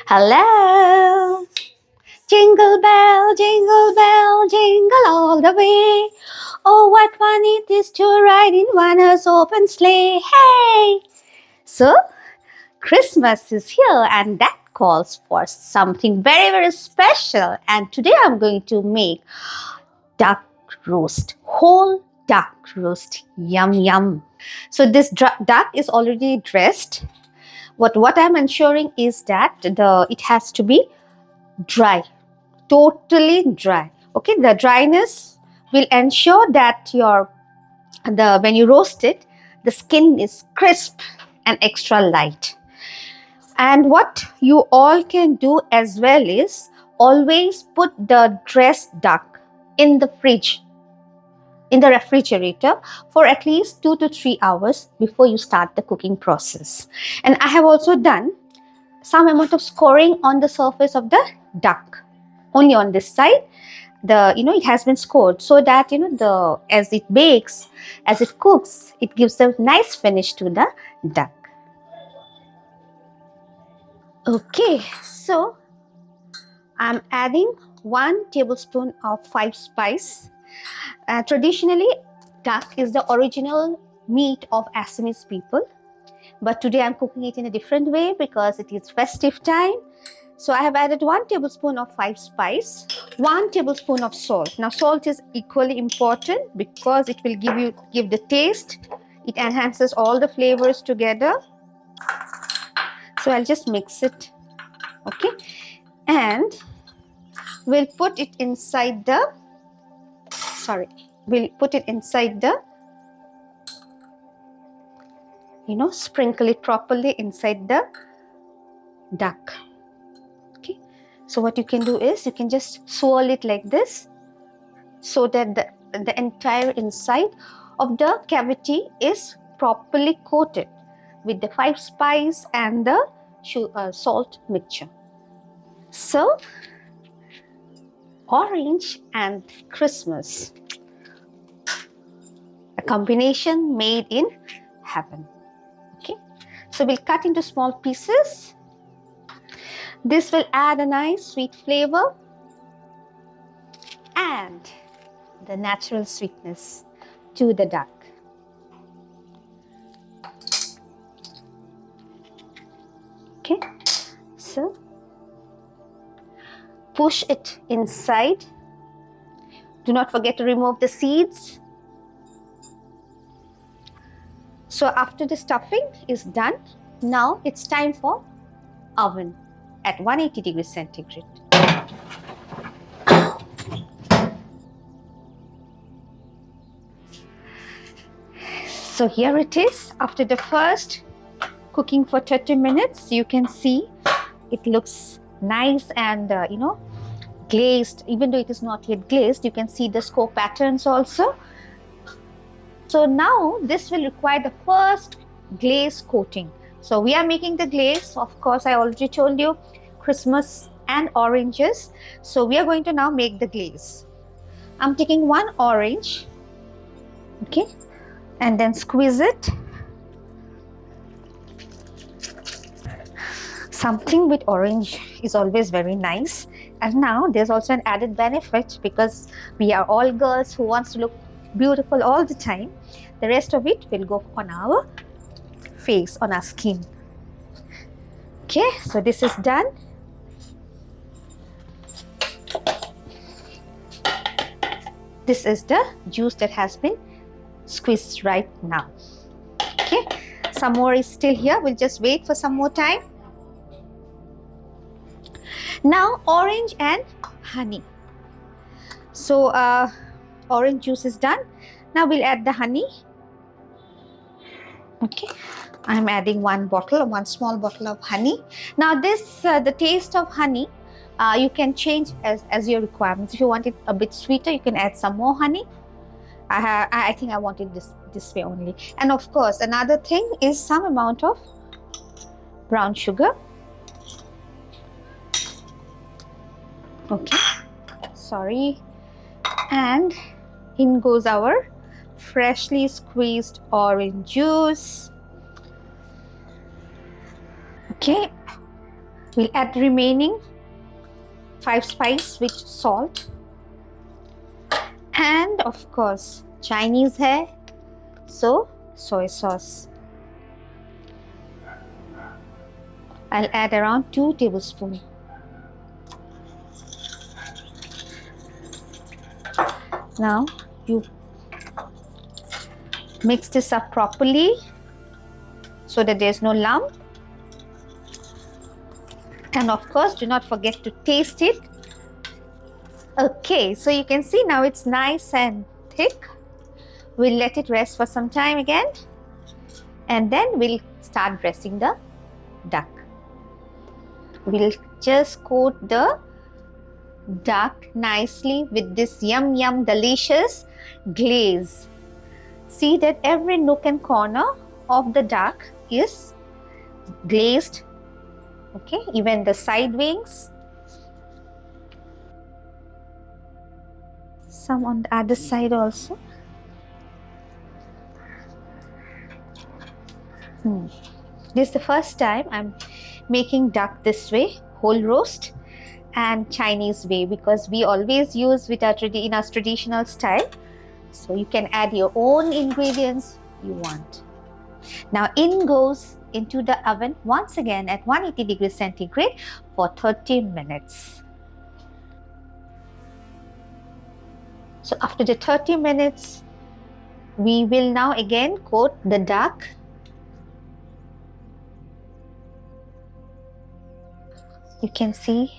Hello! Jingle bell, jingle all the way. Oh, what fun it is to ride in one horse open sleigh. Hey! So, Christmas is here and that calls for something very special. And today I'm going to make duck roast, whole duck roast. Yum, yum. So, this duck is already dressed. What I'm ensuring is that it has to be dry, totally dry. Okay, the dryness will ensure that when you roast it, the skin is crisp and extra light. And what you all can do as well is always put the dressed duck in the fridge, in the refrigerator, for at least 2 to 3 hours before you start the cooking process. And I have also done some amount of scoring on the surface of the duck, only on this side. It has been scored so that as it bakes, as it cooks, it gives a nice finish to the duck. Okay, so I'm adding 1 tablespoon of 5 spice. Traditionally, duck is the original meat of Assamese people, but today I'm cooking it in a different way because it is festive time. So I have added 1 tablespoon of 5 spice, 1 tablespoon of salt. Now salt is equally important because it will give the taste. It enhances all the flavors together. So I'll just mix it. Okay. And we'll put it inside the sprinkle it properly inside the duck. Okay. So what you can do is you can just swirl it like this so that the entire inside of the cavity is properly coated with the 5 spice and the salt mixture. So, orange and Christmas, a combination made in heaven. Okay, so we'll cut into small pieces. This will add a nice sweet flavor and the natural sweetness to the duck. Okay, so push it inside. Do not forget to remove the seeds. So after the stuffing is done, now it's time for oven at 180 degrees centigrade. So here it is. After the first cooking for 30 minutes, you can see it looks nice and glazed. Even though it is not yet glazed, you can see the score patterns also. So now this will require the first glaze coating. So we are making the glaze. Of course, I already told you, Christmas and oranges. So we are going to now make the glaze. I'm taking 1 orange, okay, and then squeeze it. Something with orange is always very nice. And now there's also an added benefit because we are all girls who wants to look beautiful all the time. The rest of it will go on our face, on our skin. Okay, so this is done. This is the juice that has been squeezed right now. Okay, some more is still here. We'll just wait for some more time. Now orange and honey. So orange juice is done. Now we'll add the honey. Okay, I'm adding 1 small bottle of honey. Now this the taste of honey you can change as your requirements. If you want it a bit sweeter, you can add some more honey. I think I want it this way only. And of course, another thing is some amount of brown sugar. Okay, sorry. And in goes our freshly squeezed orange juice. Okay, We'll add the remaining 5 spices with salt, and of course Chinese hai, so soy sauce. I'll add around 2 tablespoons. Now you mix this up properly so that there's no lump. And of course, do not forget to taste it. Okay, so you can see now it's nice and thick. We'll let it rest for some time again, and then we'll start dressing the duck. We'll just coat the duck nicely with this yum yum delicious glaze. See that every nook and corner of the duck is glazed. Okay, even the side wings. Some on the other side also. This is the first time I'm making duck this way, whole roast and Chinese way, because we always use with our in our traditional style. So you can add your own ingredients you want. Now in goes into the oven once again at 180 degrees centigrade for 30 minutes. So after the 30 minutes, we will now again coat the duck. You can see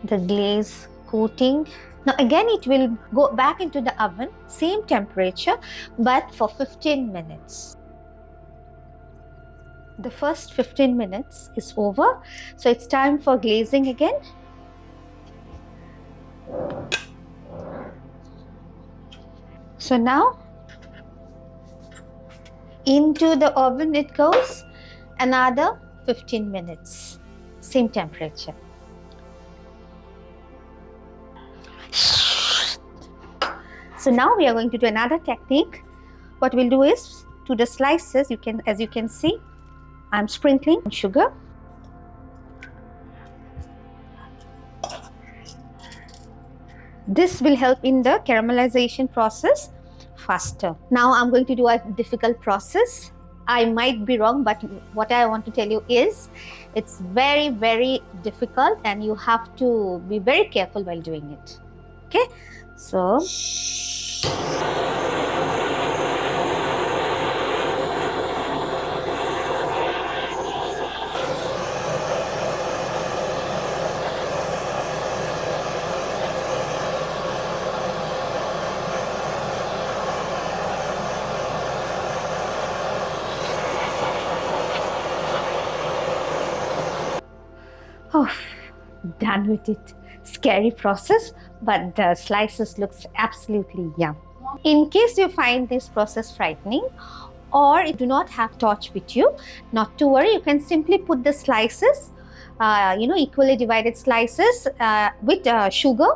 the glaze coating. Now again it will go back into the oven, same temperature, but for 15 minutes. The first 15 minutes is over, so it's time for glazing again. So now into the oven it goes, another 15 minutes, same temperature. So now we are going to do another technique. What we'll do is, to the slices, as you can see, I'm sprinkling sugar. This will help in the caramelization process faster. Now I'm going to do a difficult process. I might be wrong, but what I want to tell you is it's very, very difficult and you have to be very careful while doing it. Okay, so done with it. Scary process, but the slices looks absolutely yum. In case you find this process frightening or you do not have torch with you, not to worry, you can simply put the slices, equally divided slices with sugar,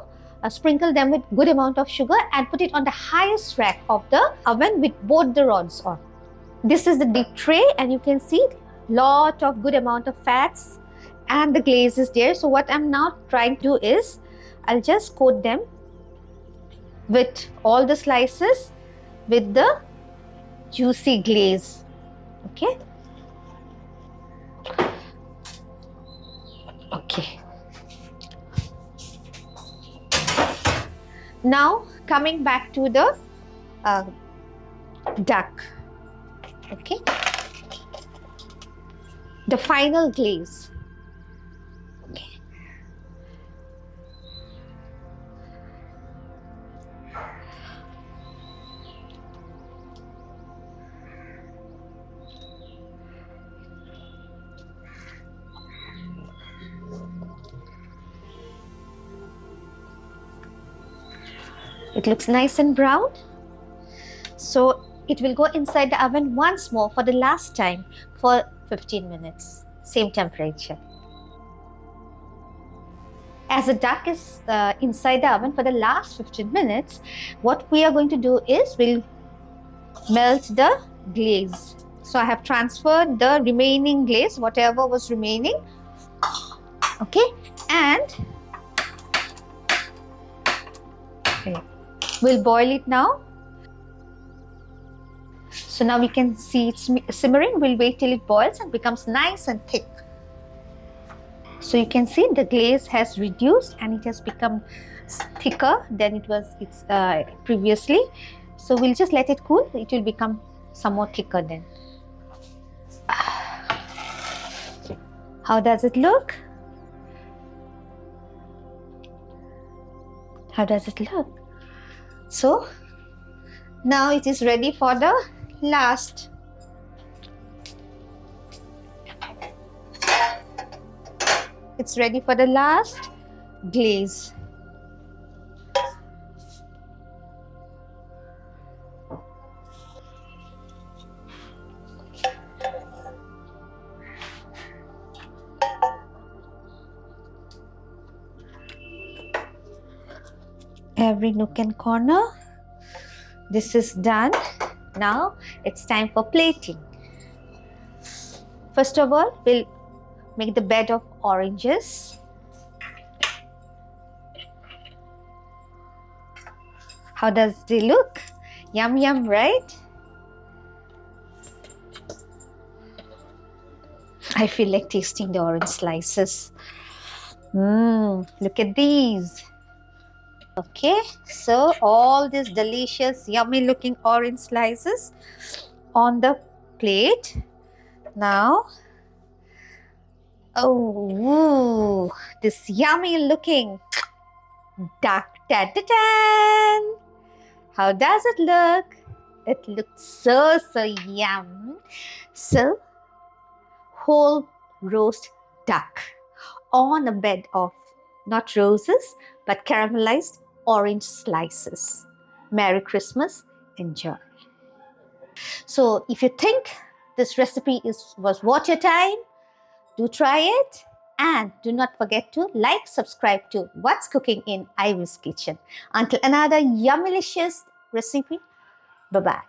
sprinkle them with good amount of sugar and put it on the highest rack of the oven with both the rods on. This is the deep tray and you can see lot of good amount of fats and the glaze is there. So what I'm now trying to do is I'll just coat them with all the slices with the juicy glaze. Okay. Okay. Now coming back to the duck. Okay. The final glaze. It looks nice and brown. So it will go inside the oven once more for the last time for 15 minutes, same temperature. As the duck is inside the oven for the last 15 minutes, what we are going to do is we'll melt the glaze. So I have transferred the remaining glaze, whatever was remaining, Okay, and we'll boil it now. So now we can see it's simmering. We'll wait till it boils and becomes nice and thick. So you can see the glaze has reduced and it has become thicker than it was previously. So we'll just let it cool. It will become some more thicker then. How does it look? How does it look? So now it is ready for the last. It's ready for the last glaze. Every nook and corner. This is done. Now it's time for plating. First of all, we'll make the bed of oranges. How does they look? Yum yum, right? I feel like tasting the orange slices. Look at these. Okay, so all these delicious, yummy looking orange slices on the plate. Now, oh, this yummy looking duck. Ta-ta-tan! How does it look? It looks so yum. So, whole roast duck on a bed of not roses but caramelized orange slices. Merry Christmas. Enjoy. So if you think this recipe was worth your time, do try it, and do not forget to like, subscribe to What's Cooking in Ivee's Kitchen. Until another yummylicious recipe, bye-bye.